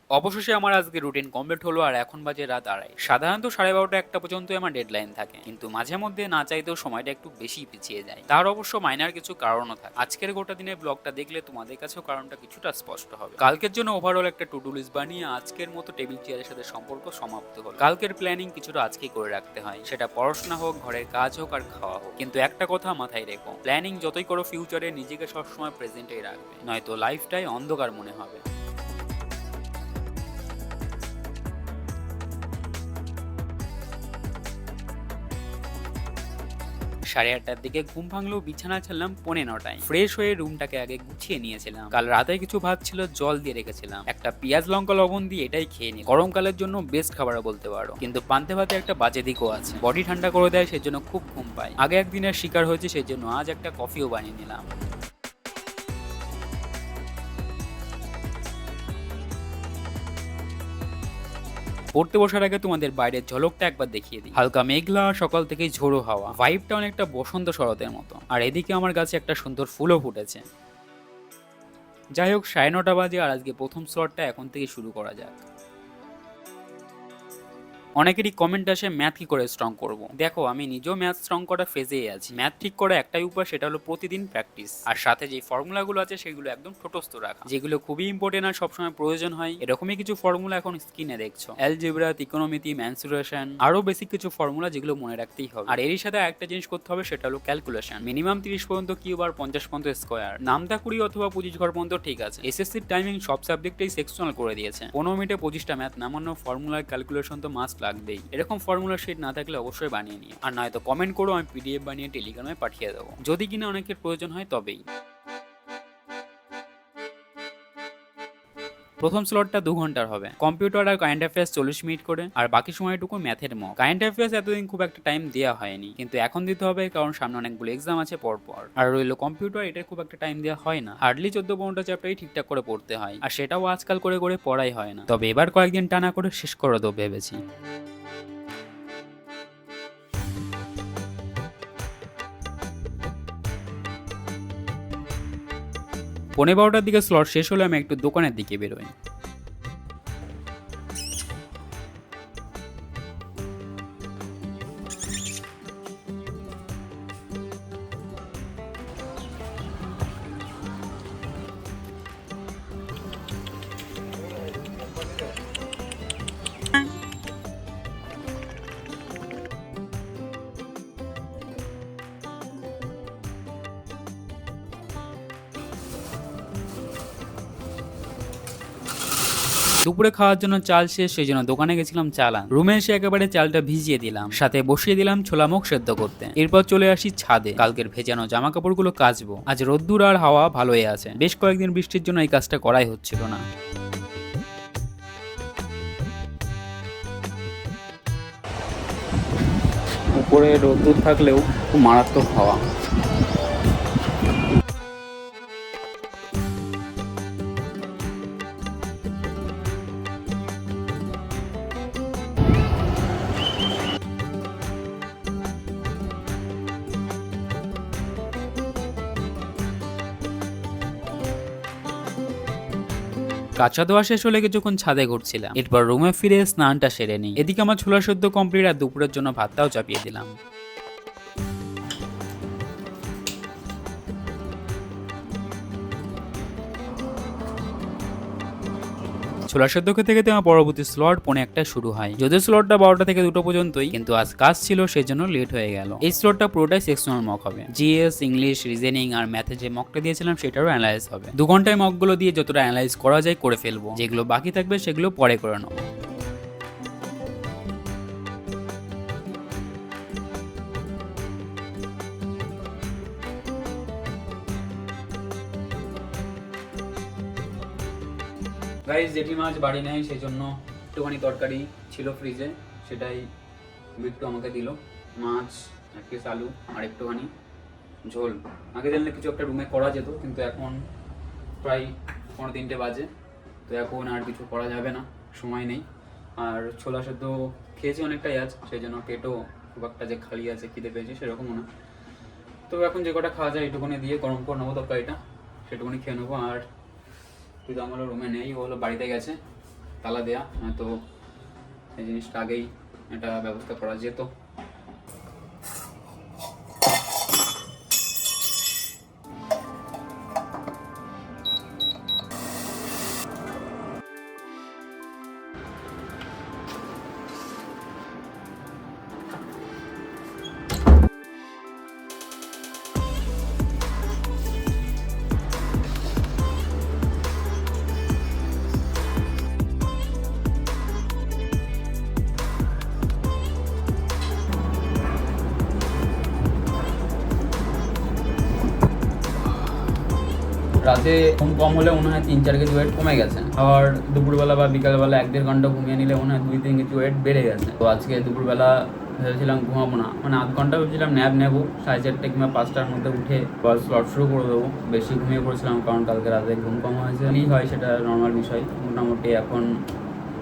অবশেষে আমার আজকে রুটিন কমপ্লিট হলো আর এখন বাজে রাত 2:30। সাধারণত 12:30 একটা পর্যন্ত আমার ডেডলাইন থাকে, কিন্তু মাঝে মধ্যে না চাইতেও সময়টা একটু বেশি পিছিয়ে যায়। তার অবশ্য মাইনার কিছু কারণও থাকে। আজকের গোটা দিনের ব্লগটা দেখলে তোমাদের কাছেও কারণটা কিছুটা স্পষ্ট হবে। কালকের জন্য ওভারঅল একটা টু ডু লিস্ট বানিয়ে আজকের মতো টেবিল চেয়ারের সাথে সম্পর্ক সমাপ্ত হলো। কালকের প্ল্যানিং কিছুটা আজকেই করে রাখতে হয়, সেটা পড়াশোনা হোক, ঘরের কাজ হোক আর খাওয়া হোক। কিন্তু একটা কথা মাথায় রেখো, প্ল্যানিং যতই করো ফিউচারে নিজেকে সবসময় প্রেজেন্টেই রাখবে, নয়তো লাইফটাই অন্ধকার মনে হবে। 8:30টার দিকে ঘুম ভাঙলেও বিছানা ছাড়লাম 9:45টায়। ফ্রেশ হয়ে রুমটাকে আগে গুছিয়ে নিয়েছিলাম। কাল রাতে কিছু ভাত ছিল, জল দিয়ে রেখেছিলাম। একটা পেঁয়াজ লঙ্কা লবণ দিয়ে এটাই খেয়ে নি। গরমকালের জন্য বেস্ট খাবার বলতে পারো, কিন্তু পান্তে ভাতে একটা বাজে দিকও আছে, বডি ঠান্ডা করে দেয়, সেজন্য খুব ঘুম পায়। আগে একদিনের শিকার হয়েছে, সেজন্য আজ একটা কফিও বানিয়ে নিলাম। পড়তে বসার আগে তোমাদের বাইরের ঝলকটা একবার দেখিয়ে দিই। হালকা মেঘলা, সকাল থেকেই ঝোড়ো হাওয়া, ভাইবটা অনেকটা বসন্ত শরতের মতো। আর এদিকে আমার কাছে একটা সুন্দর ফুলও ফুটেছে। যাই হোক, 9:30 বাজে আর আজকে প্রথম স্লটটা এখন থেকে শুরু করা যাক। অনেকেরই কমেন্ট আসে ম্যাথ কি করে স্ট্রং করব। দেখো, আমি নিজেও ম্যাথ স্ট্রং করা ফেজেই আছি। ম্যাথ ঠিক করা একটাই উপায়, সেটা হলো প্রতিদিন প্র্যাকটিস। আর সাথে যে ফর্মুলাগুলো আছে সেগুলো একদম ঠোঁটস্থ রাখা, যেগুলো খুবই ইম্পর্টেন্ট আর সবসময় প্রয়োজন হয়। এরকমই কিছু ফর্মুলা এখন স্ক্রিনে দেখছো, অ্যালজেব্রা, ত্রিকোণমিতি, ম্যানসুরেশন, আরো বেসিক কিছু ফর্মুলা যেগুলো মনে রাখতেই হবে। আর এরই সাথে একটা জিনিস করতে হবে, সেটা হলো ক্যালকুলেশন। মিনিমাম 30 পর্যন্ত কিউব আর 50 পর্যন্ত স্কোয়ার। নামটা 20 অথবা 25 ঘর পর্যন্ত ঠিক আছে। এসএসসির টাইমিং সব সাবজেক্টেই সেকশনাল করে দিয়েছে। 15 মিনিটে 25টা ম্যাথ নামানো, ফর্মুলার ক্যালকুলেশন তো মাস্ট লাগবেই। এরকম ফর্মুলা শিট না থাকলে অবশ্যই বানিয়ে নিও, আর নয়তো কমেন্ট করো, আমি পিডিএফ বানিয়ে টেলিগ্রামে পাঠিয়ে দেবো, যদি কিনা অনেকের প্রয়োজন হয় তবেই। প্রথম স্লটটা 2 ঘন্টার হবে। কম্পিউটার আর কারেন্ট অ্যাফেয়ার্স 40 মিনিট করে, আর বাকি সময়টুকু ম্যাথের মক। কারেন্ট অ্যাফেয়ার্স এতদিন খুব একটা টাইম দেওয়া হয়নি, কিন্তু এখন দিতে হবে, কারণ সামনে অনেকগুলো এক্সাম আছে পরপর। আর রইলো কম্পিউটার, এটার খুব একটা টাইম দেওয়া হয় না। হার্ডলি 14-15টা চ্যাপ্টারই ঠিকঠাক করে পড়তে হয়, আর সেটাও আজকাল করে করে পড়াই হয় না। তবে এবার কয়েকদিন টানা করে শেষ করে দেবো ভেবেছি। পৌনে 12টার দিকে স্লট শেষ হলে আমি একটু দোকানের দিকে বেরোই। দুপুরে খাওয়ার জন্য চাল শেষ, সেই জন্য দোকানে গেছিলাম চাল আনতে। রুমে এসে একেবারে চালটা ভিজিয়ে দিলাম, সাথে বসিয়ে দিলাম ছোলা মুখ সেদ্ধ করতে। এরপর চলে আসি ছাদে, কালকের ভেজানো জামা কাপড়গুলো কাচবো। আজ রোদ্দুর আর হাওয়া ভালোই আছে, বেশ কয়েকদিন বৃষ্টির জন্য এই কাজটা করাই হচ্ছিল না। উপরে রোদ্দুর থাকলেও খুব মারাত্মক হাওয়া। কাঁচা ধোয়া শেষ হলে কিছুক্ষণ ছাদে ঘুরছিলাম, এরপর রুমে ফিরে স্নানটা সেরে নিই। এদিকে আমার ছোলা সেদ্ধ কমপ্লিট, আর দুপুরের জন্য ভাতটাও চাপিয়ে দিলাম। ছোলা সেদ্ধ খেতে খেতে আমার পরবর্তী স্লট 1:45টায় শুরু হয়। যদিও স্লটটা 12টা থেকে 2টো পর্যন্তই, কিন্তু আজ কাজ ছিল, সেই জন্য লেট হয়ে গেল। এই স্লটটা পুরোটাই সেকশনাল মক হবে। জিএস, ইংলিশ, রিজনিং আর ম্যাথে যে মকটা দিয়েছিলাম সেটারও অ্যানালাইজ হবে। 2 ঘন্টায় মকগুলো দিয়ে যতটা অ্যানালাইজ করা যায় করে ফেলবো, যেগুলো বাকি থাকবে সেগুলো পরে করে নেবো। গাইস, জেঠি মাছ বাড়ি নেই, সেই জন্য একটুখানি তরকারি ছিল ফ্রিজে, সেটাই একটু আমাকে দিল। মাছ, এক পিস আলু আর একটুখানি ঝোল। আগে জানলে কিছু একটা রুমে করা যেত, কিন্তু এখন প্রায় 2:45 বাজে, তো এখন আর কিছু করা যাবে না, সময় নেই। আর ছোলা সেদ্ধ খেয়েছি অনেকটাই আজ, সেই জন্য পেটও খুব একটা যে খালি আছে, খিদে পেয়েছি সেরকমও না। তো এখন যে কটা খাওয়া যায় একটুখানি দিয়ে গরম করে নেবো তরকারিটা, সেটুকুনি খেয়ে নেবো। আর তুই তো আমার রুমে নেই, ও হলো বাড়িতে গেছে, তালা দেয়া, তো এই জিনিসটা আগেই এটা ব্যবস্থা করা যেত। রাতে ঘুম কম হলে মনে হয় 3-4 কেজি ওয়েট কমে গেছে, আবার দুপুরবেলা বা বিকালবেলা 1-1.5 ঘন্টা ঘুমিয়ে নিলে মনে হয় 2-3 কেজি ওয়েট বেড়ে গেছে। তো আজকে দুপুরবেলা ভেবেছিলাম ঘুমাবো না, মানে আধ ঘন্টা ভেবেছিলাম ন্যাপ নেবো, 4:30 কিংবা 5টার মধ্যে উঠে আবার স্লট শুরু করে দেবো। বেশি ঘুমিয়ে পড়েছিলাম কারণ কালকে রাতে ঘুম কম হয়েছে, হয় সেটা নর্মাল বিষয়। মোটামুটি এখন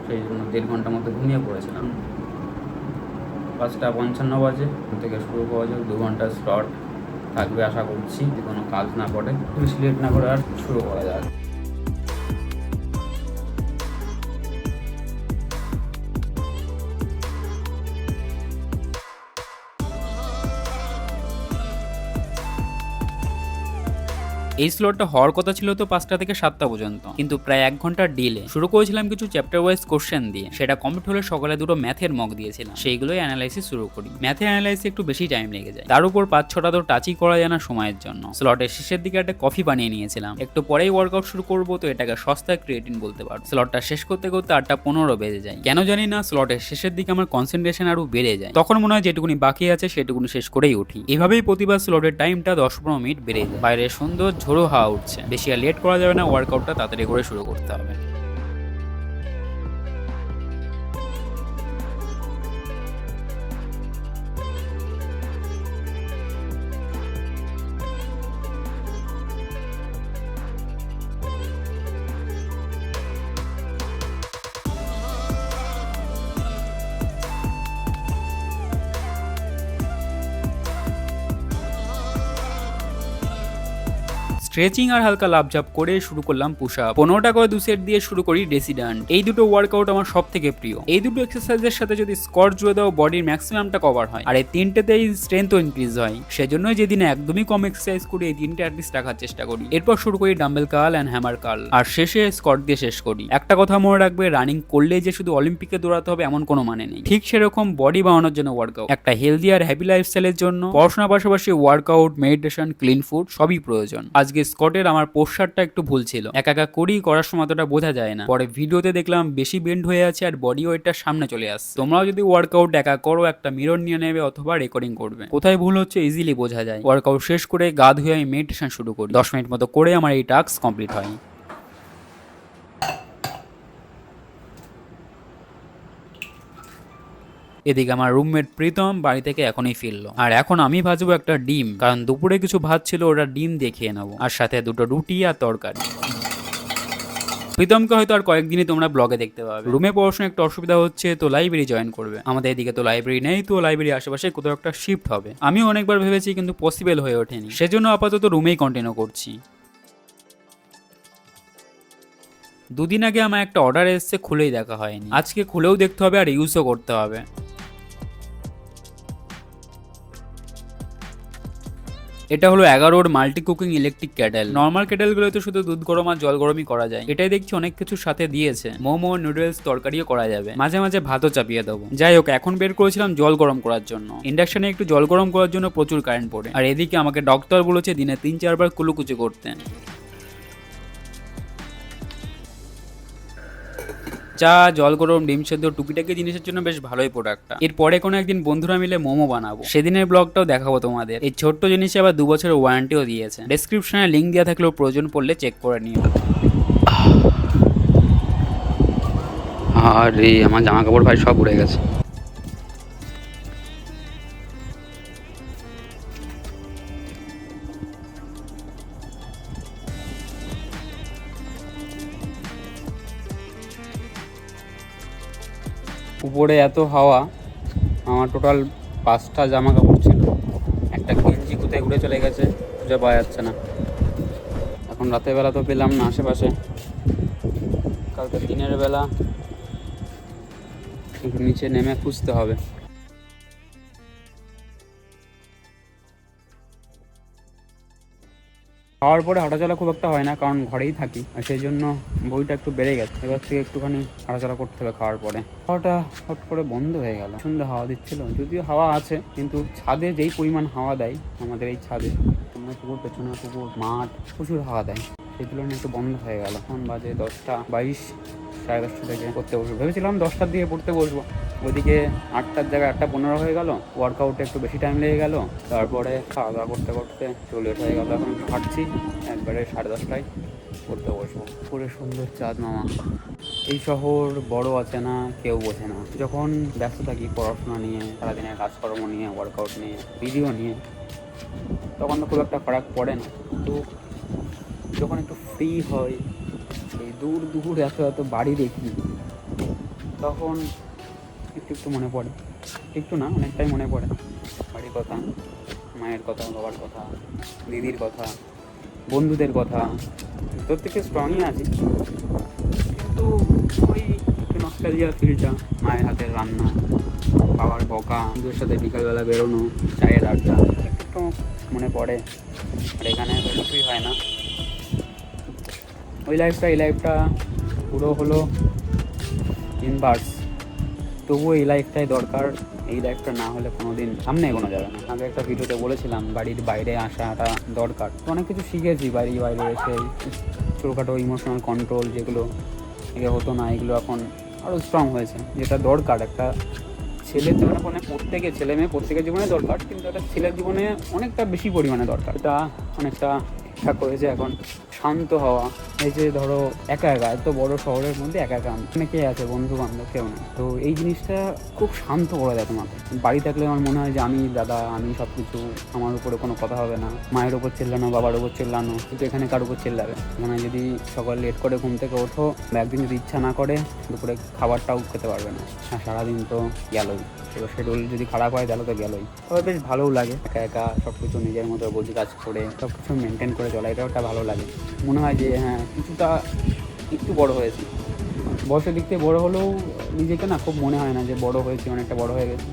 সেই জন্য 1.5 ঘন্টার মধ্যে ঘুমিয়ে পড়েছিলাম। 5:55 বাজে থেকে শুরু করা যাক, 2 ঘন্টার স্লট থাকবে আশা করছি, যে কোনো কাজ না পড়ে, বেশি লেট না করে আর শুরু করা যাক। এই স্লটটা হওয়ার কথা ছিল তো 5টা থেকে 7টা পর্যন্ত, কিন্তু প্রায় 1 ঘন্টার ডিলে। শুরু করেছিলাম কিছু চ্যাপ্টার ওয়াইজ কোশ্চেন দিয়ে, সেটা কমপ্লিট হলে সকালে দুটো ম্যাথের মক দিয়েছিলাম, সেইগুলোই অ্যানালাইসিস শুরু করি। ম্যাথের অ্যানালাইসিস একটু বেশি টাইম লেগে যায়, তার উপর 5-6টা তো টাচই করা যায় না সময়ের জন্য। স্লটের শেষের দিকে একটা কফি বানিয়ে নিয়েছিলাম, একটু পরেই ওয়ার্কআউট শুরু করবো, তো এটাকে সস্তা ক্রিয়েটিন বলতে পারো। স্লটটা শেষ করতে করতে 8:15 বেজে যায়, কেন জানি না স্লটের শেষের দিকে আমার কনসেন্ট্রেশন আরো বেড়ে যায়, তখন মনে হয় যেটুকুনি বাকি আছে সেটুকুনি শেষ করেই উঠি। এভাবেই প্রতিবার স্লটের টাইমটা 10-15 মিনিট বেড়ে যায়। বাইরে সুন্দর ঝোড়ো হাওয়া উঠছে, বেশি আর লেট করা যাবে না, ওয়ার্কআউটটা তাড়াতাড়ি করে শুরু করতে হবে। স্ট্রেচিং আর হালকা লাফঝাপ করে শুরু করলাম পুশ আপ। 15টা করে 2 সেট দিয়ে শুরু করি ডেসিডান্ট। এই দুটো ওয়ার্কআউট আমার সব থেকে প্রিয়। এই দুটো এক্সারসাইজের সাথে যদি স্কোয়াট জুড়ে দাও, বডির ম্যাক্সিমামটা কভার হয়, আর এই তিনটেতেই স্ট্রেংথও ইনক্রিজ হয়। সেজন্যই যেদিন একদমই কম এক্সারসাইজ করি, এই তিনটে অ্যাটলিস্ট রাখার চেষ্টা করি। এরপর শুরু করি dumbbell curl and hammer curl, আর শেষে স্কোয়াট দিয়ে শেষ করি। একটা কথা মনে রাখবে, রানিং করলেই যে শুধু অলিম্পিকে দৌড়াতে হবে এমন কোনো মানে নেই। ঠিক সেরকম বডি বানানোর জন্য ওয়ার্কআউট, একটা হেলদি আর হ্যাপি লাইফস্টাইলের জন্য পড়াশোনার পাশাপাশি ওয়ার্কআউট, মেডিটেশন, ক্লিন ফুড সবই প্রয়োজন। আজকে স্কটের আমার পোস্টারটা একটু ভুল ছিল, একা একা করি, করার সময় অতটা বোঝা যায় না। পরে ভিডিওতে দেখলাম বেশি বেন্ড হয়ে আছে আর বডি ওয়েটটা সামনে চলে আসছে। তোমরাও যদি ওয়ার্কআউট একা করো, একটা মিরর নিয়ে নেবে অথবা রেকর্ডিং করবে, কোথায় ভুল হচ্ছে ইজিলি বোঝা যায়। ওয়ার্কআউট শেষ করে গা ধুয়ে আমি মেডিটেশন শুরু করি। 10 মিনিট মতো করে আমার এই টাস্ক কমপ্লিট হয়। এদিকে আমার রুমমেট প্রীতম বাড়ি থেকে এখনই ফিরলো, আর এখন আমি ভাজবো একটা ডিম, কারণ দুপুরে কিছু ভাত ছিল, ওটা ডিম দিয়ে খেয়ে নেবো, আর সাথে দুটো রুটি আর তরকারি। প্রীতমকে হয়তো আর কয়েকদিনই তোমরা ব্লগে দেখতে পাবে। রুমে পড়াশোনা একটু অসুবিধা হচ্ছে, তো লাইব্রেরি জয়েন করবে। আমাদের এদিকে তো লাইব্রেরি নেই, তো লাইব্রেরি আশেপাশে কোথাও একটা শিফট হবে। আমিও অনেকবার ভেবেছি, কিন্তু পসিবল হয়ে ওঠেনি, সেজন্য আপাতত রুমেই কন্টিনিউ করছি। দুদিন আগে আমার একটা অর্ডার এসেছে, খুলেই দেখা হয়নি, আজকে খুলেও দেখতে হবে আর ইউজও করতে হবে। এটা হলো 11 multi cooking electric kettle. Normal ক্যাটেলগুলো তো শুধু দুধ গরম আর জল গরমই করা যায়, এটাই দেখছি অনেক কিছুর সাথে দিয়েছে, মোমো, নুডলস, তরকারিও করা যাবে, মাঝে মাঝে ভাতও চাপিয়ে দেবো। যাই হোক, এখন বের করেছিলাম জল গরম করার জন্য। ইন্ডাকশনে একটু জল গরম করার জন্য প্রচুর কারেন্ট পড়ে, আর এদিকে আমাকে ডক্টর বলেছে দিনে 3-4 বার কুলুকুচি করতে। চা, জল গরম, ডিম সেদ্ধ, টুকিটাকি জিনিসের জন্য বেশ ভালোই প্রোডাক্টটা। এরপরে কোনো একদিন বন্ধুরা মিলে মোমো বানাবো, সেদিনের ব্লগটাও দেখাবো তোমাদের। এই ছোট্ট জিনিসে আবার 2 বছরের ওয়ারেন্টিও দিয়েছে। ডেসক্রিপশনে লিঙ্ক দেওয়া থাকলেও প্রয়োজন পড়লে চেক করে নিও। আরে আমার জামা কাপড় ভাই সব উড়ে গেছে। উপরে এত হাওয়া, আমার টোটাল 5টা জামা কাপড় ছিল, একটা গেঞ্জি কোথায় উড়ে চলে গেছে খুঁজে পাওয়া যাচ্ছে না। এখন রাতের বেলা তো পেলাম না আশেপাশে, কালকে দিনের বেলা একটু নিচে নেমে খুঁজতে হবে। খাওয়ার পরে হাঁটাচলা খুব একটা হয় না, কারণ ঘরেই থাকি, আর সেই জন্য বইটা একটু বেড়ে গেছে। এবার থেকে একটুখানি হাঁটাচলা করতে হবে খাওয়ার পরে। হাওয়াটা হট করে বন্ধ হয়ে গেল। সুন্দর হাওয়া দিচ্ছিল, যদিও হাওয়া আছে, কিন্তু ছাদে যেই পরিমাণ হাওয়া দেয় আমাদের এই ছাদে, আমরা পুকুর, পেছনে পুকুর, মাঠ, প্রচুর হাওয়া দেয়, সেই তুলনায় একটু বন্ধ হয়ে গেল। এখন বাজে 10:22, 10:30 থেকে পড়তে বসবো ভেবেছিলাম। 10টার দিকে পড়তে বসবো, ওইদিকে 8টার জায়গায় 8:15 হয়ে গেল। ওয়ার্কআউটে একটু বেশি টাইম লেগে গেল, তারপরে খাওয়া দাওয়া করতে করতে 40 হয়ে গেল। এখন একটু হাঁটছি, একবারে 10:30টায় পড়তে বসবো। পুরো সুন্দর চাঁদ মামা। এই শহর বড় আছে না কেউ বোঝে না। যখন ব্যস্ত থাকি পড়াশোনা নিয়ে, সারাদিনের কাজকর্ম নিয়ে, ওয়ার্কআউট নিয়ে, ভিডিও নিয়ে, তখন তো খুব একটা ফারাক পড়ে না। কিন্তু যখন একটু ফ্রি হয়, এই দূর দূর এত এত বাড়ি দেখি, তখন একটু একটু মনে পড়ে। একটু না, অনেকটাই মনে পড়ে বাড়ির কথা, মায়ের কথা, বাবার কথা, দিদির কথা, বন্ধুদের কথা। তোর থেকে স্ট্রংই আছি, কিন্তু ওই একটু নস্টালজিয়া ফিলটা, মায়ের হাতের রান্না, বাবার বকা, বন্ধুদের সাথে বিকালবেলা বেরোনো, চায়ের আড্ডা, একটু মনে পড়ে। আর এখানে তো কিছুই হয় না। ওই লাইফটা এই লাইফটা পুরো হলো ইনভার্স। তবুও এই লাইফটাই দরকার। এই লাইফটা না হলে কোনো দিন সামনে এগোনো যাবে না। আগে একটা ভিডিওতে বলেছিলাম বাড়ির বাইরে আসাটা দরকার। তো অনেক কিছু শিখেছি বাড়ির বাইরে এসে। ছোটোখাটো ইমোশনাল কন্ট্রোল যেগুলো আগে হতো না, এগুলো এখন আরও স্ট্রং হয়েছে, যেটা দরকার একটা ছেলের জীবনে। মানে প্রত্যেকের ছেলে মেয়ে প্রত্যেকের জীবনে দরকার, কিন্তু একটা ছেলের জীবনে অনেকটা বেশি পরিমাণে দরকার। এটা অনেকটা ঠিকঠাক হয়েছে এখন। শান্ত হওয়া, এই যে ধরো একা একা এত বড় শহরের মধ্যে একা একা অনেকেই আছে, বন্ধু বান্ধব কেউ নেই, তো এই জিনিসটা খুব শান্ত করে দেয় তোমাকে। বাড়ি থাকলে আমার মনে হয় যে আমি দাদা, আমি সব কিছু, আমার উপরে কোনো কথা হবে না, মায়ের ওপর চিল্লানো, বাবার ওপর চিল্লানো, কিন্তু এখানে কার উপর চিল্লাবে? এখানে যদি সকাল লেট করে ঘুম থেকে ওঠো, বা একদিন যদি ইচ্ছা না করে, দুপুরে খাবারটাও খেতে পারবে না, আর সারাদিন তো গেলই। এবার শিডিউল যদি খারাপ হয় তাহলে তো গেলই। তবে বেশ ভালোও লাগে একা একা সব কিছু নিজের মতো বুঝি কাজ করে সব কিছু মেনটেন করে চলা, এটাও একটা ভালো লাগে। মনে হয় যে হ্যাঁ, কিছুটা একটু বড় হয়েছি। বয়সের দিক থেকে বড়ো হলেও নিজেকে না খুব মনে হয় না যে বড় হয়েছি, অনেকটা বড় হয়ে গেছি।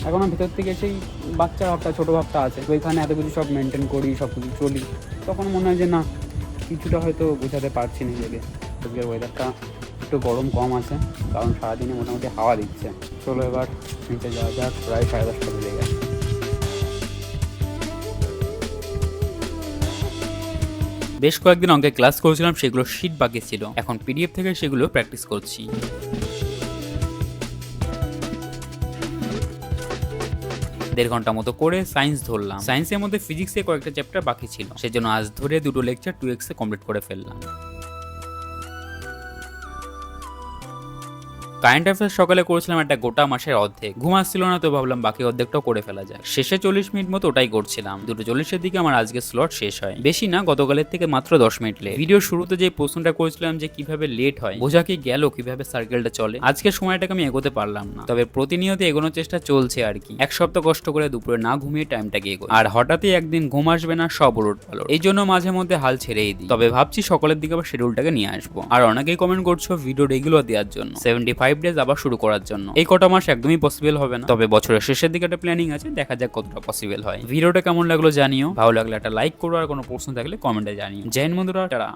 এখনও ভিতর থেকে সেই বাচ্চা ভাবটা, ছোটো ভাবটা আছে। তো এখানে এত কিছু সব মেনটেন করি, সব কিছু চলি, তখন মনে হয় যে না, কিছুটা হয়তো বোঝাতে পারছি নিজেকে। আজকের ওয়েদারটা একটু গরম কম আছে, কারণ সারাদিনে মোটামুটি হাওয়া দিচ্ছে। চলো এবার নিচে যাওয়া যাক, প্রায় 10:30 বেজে গেছে। বেশ কয়েকদিন অঙ্কে ক্লাস করেছিলাম, সেগুলো শিট বাকি ছিল, এখন পিডিএফ থেকে সেগুলো প্র্যাকটিস করছি। 1.5 ঘন্টা মতো করে সায়েন্স ধরলাম। সায়েন্সের মধ্যে ফিজিক্সে কয়েকটা চ্যাপ্টার বাকি ছিল, সেজন্য আজ ধরে দুটো লেকচার 2x এ কমপ্লিট করে ফেললাম। কারেন্ট অ্যাফেয়ার্স সকালে করেছিলাম একটা গোটা মাসের অর্ধেক। ঘুম আসছিল না, তো ভাবলাম বাকি অর্ধেকটাও করে ফেলা যায়। শেষে 40 মিনিট মতো ওটাই করছিলাম। 2:40-এর দিকে আমার আজকে স্লট শেষ হয়। বেশি না, গতকালের থেকে মাত্র 10 মিনিট লেট। ভিডিওর শুরুতে যে প্রশ্নটা করেছিলাম যে কিভাবে লেট হয়, বোঝা কি গেল কিভাবে সার্কেলটা চলে? আজকের সময়টাকে আমি এগোতে পারলাম না, তবে প্রতিনিয়ত এগোনোর চেষ্টা চলছে আর কি। এক সপ্তাহ কষ্ট করে দুপুরে না ঘুমিয়ে টাইমটাকে এগোই, আর হঠাৎই একদিন ঘুম আসবে না, সব উলট পালট। এই জন্য মাঝে মধ্যে হাল ছেড়েই দিই। তবে ভাবছি সকালের দিকে আবার শিডিউলটাকে নিয়ে আসবো। আর অনেকেই কমেন্ট করছো ভিডিও রেগুলার দেওয়ার জন্য, 75 ডেজ আবার শুরু করার জন্য। এই কটা মাস একদমই পসিবল হবে না, তবে বছরের শেষের দিকে একটা প্ল্যানিং আছে, দেখা যাক কতটা পসিবল হয়। ভিডিওটা কেমন লাগলো জানিও, ভালো লাগলে একটা লাইক করো, আর কোনো প্রশ্ন থাকলে কমেন্টে জানিও। জয় হিন্দ বন্ধুরা, টাটা।